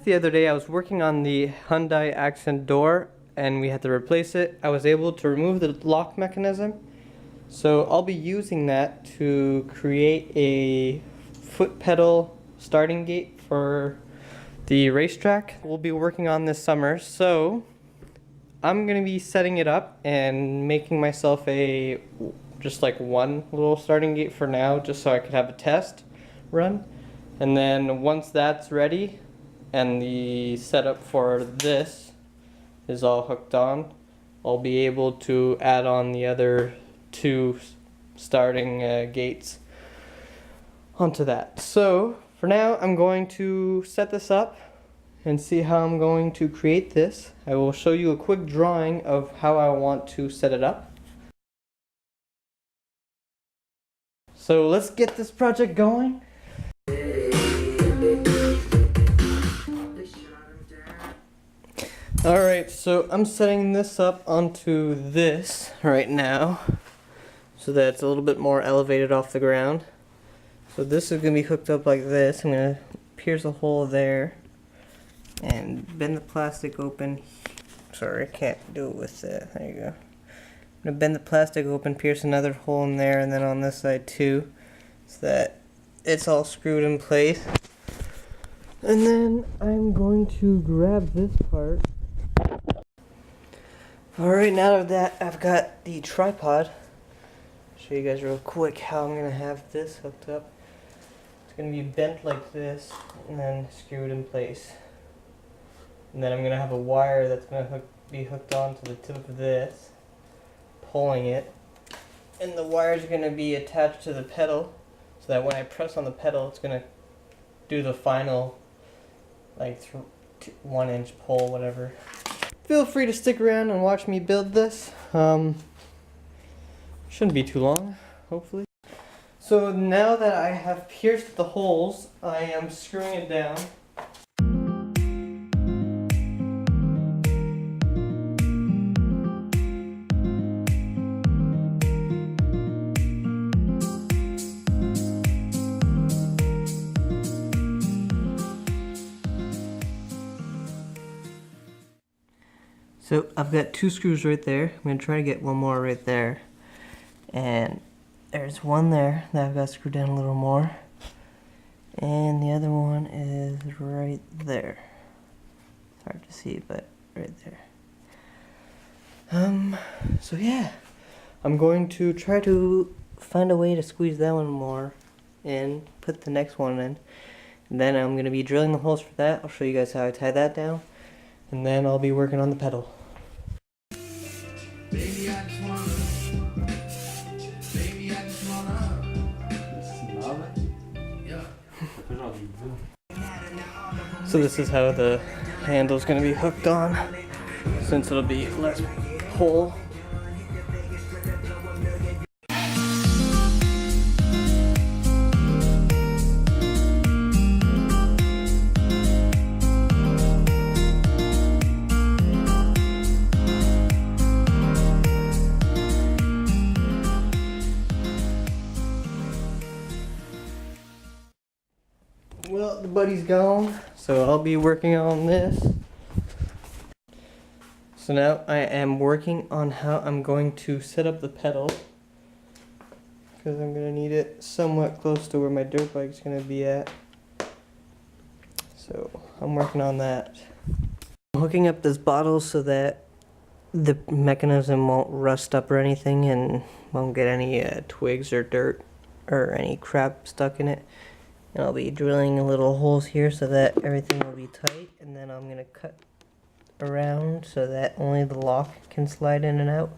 the other day. I was working on the Hyundai accent door and we had to replace it. I was able to remove the lock mechanism. So I'll be using that to create a foot pedal starting gate for the racetrack we'll be working on this summer. So I'm gonna be setting it up and making myself a just like one little starting gate for now, just so I could have a test run. And then once that's ready and the setup for this is all hooked on, I'll be able to add on the other two starting gates onto that. So for now, I'm going to set this up and see how I'm going to create this. I will show you a quick drawing of how I want to set it up. So let's get this project going. Alright, so I'm setting this up onto this right now so that it's a little bit more elevated off the ground. So this is going to be hooked up like this. I'm going to pierce a hole there and bend the plastic open. Sorry, I can't do it with that. There you go. I'm going to bend the plastic open, pierce another hole in there, and then on this side too, so that it's all screwed in place. And then I'm going to grab this part. Alright, now that I've got the tripod, I'll show you guys real quick how I'm going to have this hooked up. It's going to be bent like this and then screwed in place. And then I'm going to have a wire that's going to be hooked onto the tip of this, pulling it. And the wires are going to be attached to the pedal, so that when I press on the pedal, it's going to do the final, like 1 inch pull, whatever. Feel free to stick around and watch me build this. Shouldn't be too long, hopefully. So now that I have pierced the holes, I am screwing it down. So I've got 2 screws right there. I'm going to try to get one more right there. And there's one there that I've got screwed down a little more. And the other one is right there. It's hard to see, but right there. So yeah. I'm going to try to find a way to squeeze that one more in, put the next one in. And then I'm going to be drilling the holes for that. I'll show you guys how I tie that down. And then I'll be working on the pedal. Baby, I just wanna smell it. Yeah. So this is how the handle's going to be hooked on, since it'll be less pull. Well, the buddy's gone, so I'll be working on this. So now I am working on how I'm going to set up the pedal, because I'm going to need it somewhat close to where my dirt bike's going to be at. So I'm working on that. I'm hooking up this bottle so that the mechanism won't rust up or anything and won't get any twigs or dirt or any crap stuck in it. And I'll be drilling little holes here so that everything will be tight, and then I'm going to cut around so that only the lock can slide in and out.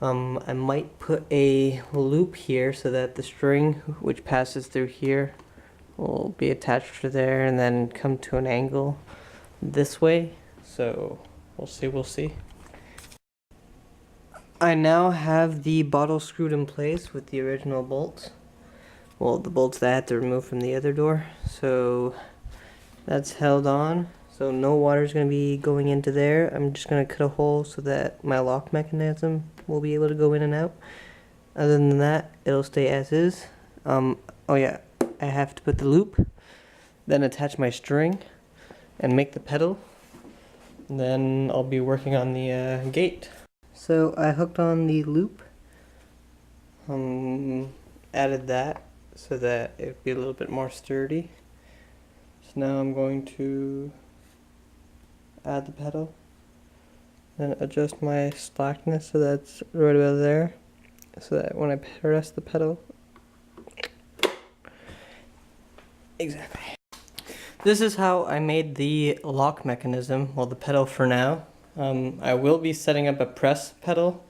I might put a loop here so that the string which passes through here will be attached to there and then come to an angle this way. So we'll see. I now have the bottle screwed in place with the original bolts. Well, the bolts that I had to remove from the other door. So that's held on. So no water is going to be going into there. I'm just going to cut a hole so that my lock mechanism will be able to go in and out. Other than that, it'll stay as is. Oh yeah, I have to put the loop, then attach my string, and make the pedal. And then I'll be working on the gate. So I hooked on the loop, added that so that it would be a little bit more sturdy. So now I'm going to add the pedal, then adjust my slackness so that's right about there, so that when I press the pedal, exactly. This is how I made the lock mechanism, well, the pedal for now. I will be setting up a press pedal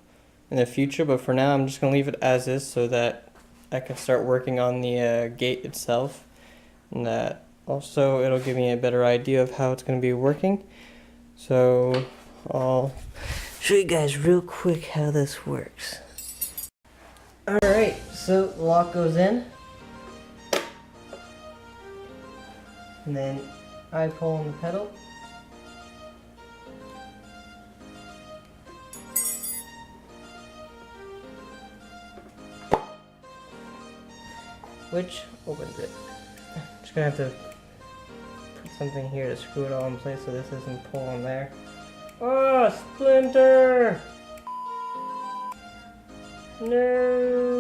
in the future, but for now I'm just going to leave it as is so that I can start working on the gate itself. And that also it'll give me a better idea of how it's going to be working. So I'll show you guys real quick how this works. Alright, so the lock goes in. And then I pull on the pedal. Which opens it. I'm just gonna have to put something here to screw it all in place so this isn't pulling there. Oh, splinter! No!